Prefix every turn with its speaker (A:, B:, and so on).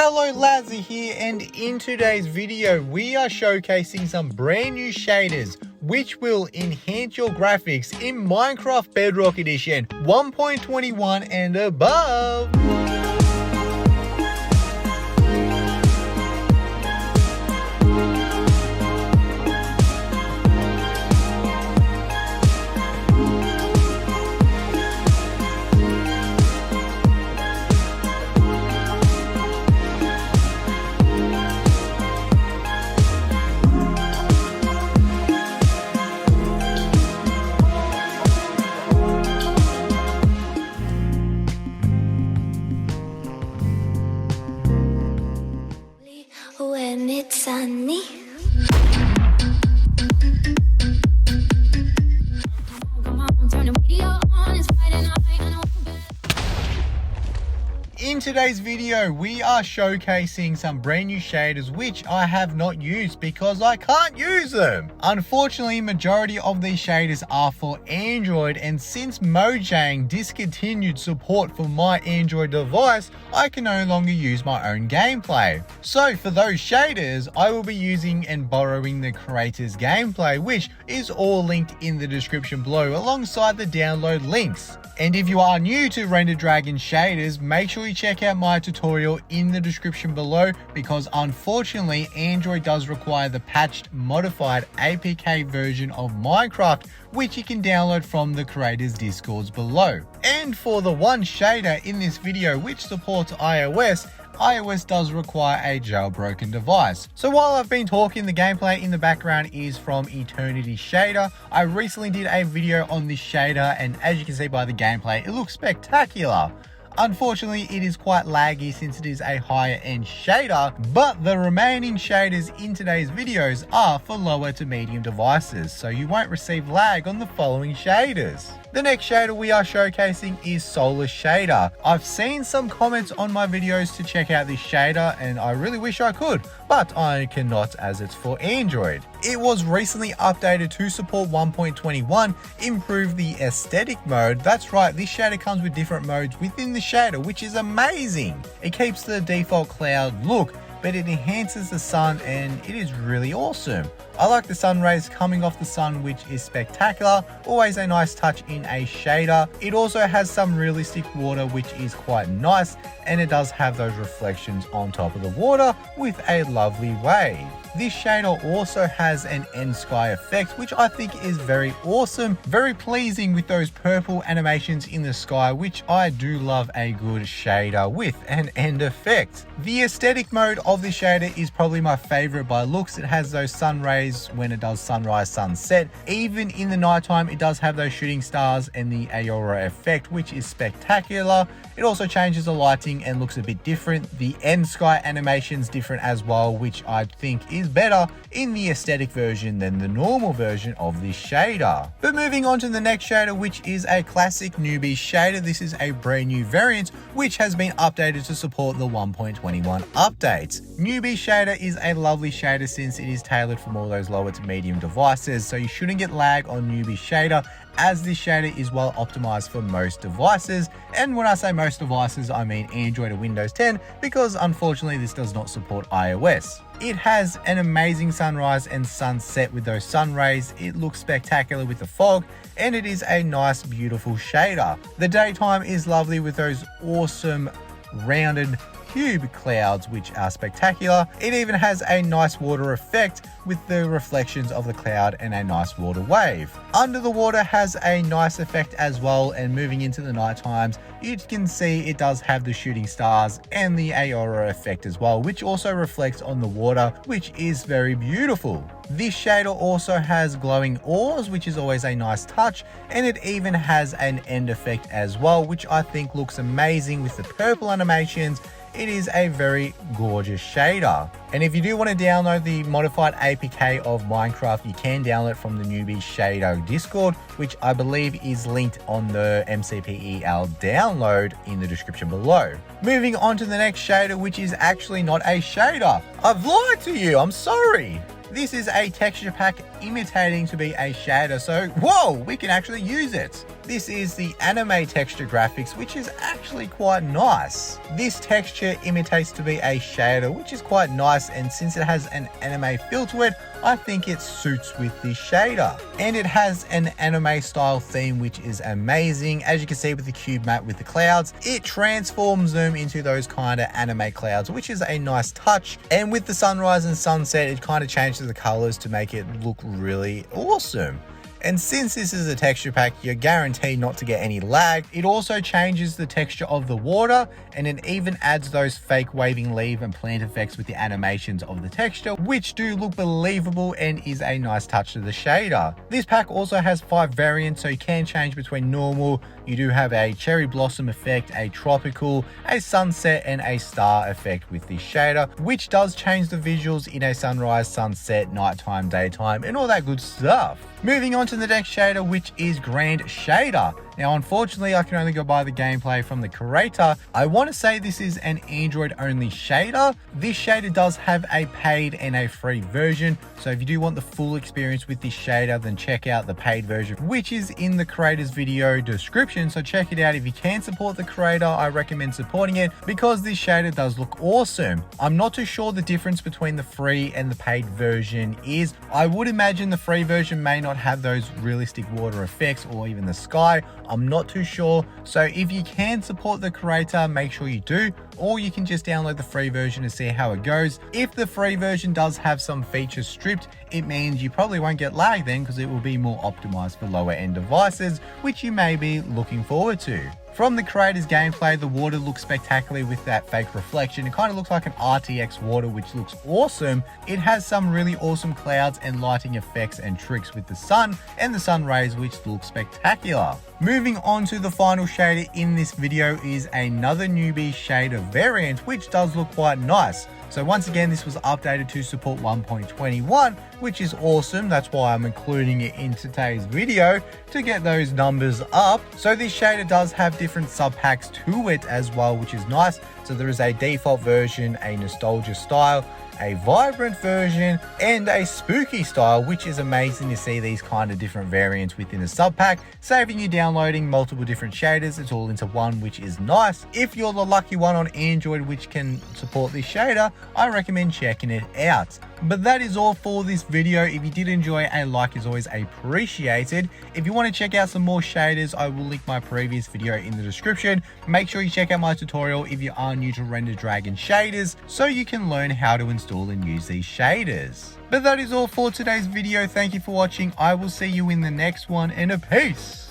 A: Hello, Lazzy here, and in today's video we are showcasing some brand new shaders which will enhance your graphics in Minecraft Bedrock Edition 1.21 and above.
B: When it's sunny. Come on, turn the radio on. It's Friday night.
A: In today's video, we are showcasing some brand new shaders which I have not used because I can't use them. Unfortunately, majority of these shaders are for Android, and since Mojang discontinued support for my Android device, I can no longer use my own gameplay. So for those shaders, I will be using and borrowing the creator's gameplay, which is all linked in the description below alongside the download links. And if you are new to Render Dragon shaders, make sure you check out my tutorial in the description below, because unfortunately Android does require the patched modified APK version of Minecraft, which you can download from the creators Discords below. And for the one shader in this video which supports iOS does require a jailbroken device. So while I've been talking, the gameplay in the background is from Eternity Shader. I recently did a video on this shader, and as you can see by the gameplay, it looks spectacular. Unfortunately, it is quite laggy since it is a higher end shader, but the remaining shaders in today's videos are for lower to medium devices, so you won't receive lag on the following shaders. The next shader we are showcasing is Solar Shader. I've seen some comments on my videos to check out this shader, and I really wish I could, but I cannot as it's for Android. It was recently updated to support 1.21, improve the aesthetic mode. That's right, this shader comes with different modes within the shader, which is amazing. It keeps the default cloud look, but it enhances the sun, and it is really awesome. I like the sun rays coming off the sun, which is spectacular. Always a nice touch in a shader. It also has some realistic water, which is quite nice, and it does have those reflections on top of the water with a lovely wave. This shader also has an end sky effect, which I think is very awesome, very pleasing with those purple animations in the sky, which I do love a good shader with an end effect. The aesthetic mode of this shader is probably my favorite by looks. It has those sun rays when it does sunrise, sunset. Even in the nighttime, it does have those shooting stars and the aurora effect, which is spectacular. It also changes the lighting and looks a bit different. The end sky animation's different as well, which I think is better in the aesthetic version than the normal version of this shader. But moving on to the next shader, which is a classic NewB shader. This is a brand new variant which has been updated to support the 1.21 updates. NewB shader is a lovely shader since it is tailored for all those lower to medium devices, so you shouldn't get lag on NewB shader, as this shader is well optimized for most devices. And when I say most devices, I mean Android or Windows 10, because unfortunately this does not support iOS. It has an amazing sunrise and sunset with those sun rays. It looks spectacular with the fog, and it is a nice, beautiful shader. The daytime is lovely with those awesome rounded cube clouds, which are spectacular. It even has a nice water effect with the reflections of the cloud and a nice water wave. Under the water has a nice effect as well, and moving into the night times, you can see it does have the shooting stars and the aurora effect as well, which also reflects on the water, which is very beautiful. This shader also has glowing ores, which is always a nice touch, and it even has an end effect as well, which I think looks amazing with the purple animations. It is a very gorgeous shader. And if you do want to download the modified APK of Minecraft, you can download from the NewB shader Discord, which I believe is linked on the Mcpe download in the description below. Moving on to the next shader, which is actually not a shader. I've lied to you, I'm sorry. This is a texture pack imitating to be a shader, so whoa, we can actually use it. This is the anime texture graphics, which is actually quite nice. This texture imitates to be a shader, which is quite nice, and since it has an anime feel to it, I think it suits with this shader. And it has an anime style theme, which is amazing. As you can see with the cube map with the clouds, it transforms them into those kind of anime clouds, which is a nice touch. And with the sunrise and sunset, it kind of changes the colors to make it look really awesome. And since this is a texture pack, you're guaranteed not to get any lag. It also changes the texture of the water, and it even adds those fake waving leaf and plant effects with the animations of the texture, which do look believable and is a nice touch to the shader. This pack also has 5 variants, so you can change between normal. You do have a cherry blossom effect, a tropical, a sunset, and a star effect with this shader, which does change the visuals in a sunrise, sunset, nighttime, daytime, and all that good stuff. Moving on to the next shader, which is Grand Shader. Now, unfortunately, I can only go by the gameplay from the creator. I want to say this is an Android only shader. This shader does have a paid and a free version. So if you do want the full experience with this shader, then check out the paid version, which is in the creator's video description. So check it out. If you can support the creator, I recommend supporting it because this shader does look awesome. I'm not too sure the difference between the free and the paid version is. I would imagine the free version may not have those realistic water effects or even the sky. I'm not too sure. So if you can support the creator, make sure you do, or you can just download the free version to see how it goes. If the free version does have some features stripped, it means you probably won't get lag then because it will be more optimized for lower end devices, which you may be looking forward to. From the creator's gameplay, the water looks spectacular with that fake reflection. It kind of looks like an RTX water, which looks awesome. It has some really awesome clouds and lighting effects and tricks with the sun and the sun rays, which look spectacular. Moving on to the final shader in this video is another NewB shader variant, which does look quite nice. So once again, this was updated to support 1.21, which is awesome. That's why I'm including it in today's video to get those numbers up. So this shader does have different sub packs to it as well, which is nice. So there is a default version, a nostalgia style, a vibrant version, and a spooky style, which is amazing to see these kind of different variants within a sub pack, saving you downloading multiple different shaders. It's all into one, which is nice. If you're the lucky one on Android which can support this shader, I recommend checking it out. But that is all for this video. If you did enjoy, a like is always appreciated. If you want to check out some more shaders, I will link my previous video in the description. Make sure you check out my tutorial if you are new to Render Dragon shaders, so you can learn how to install and use these shaders. But that is all for today's video. Thank you for watching. I will see you in the next one, and a peace.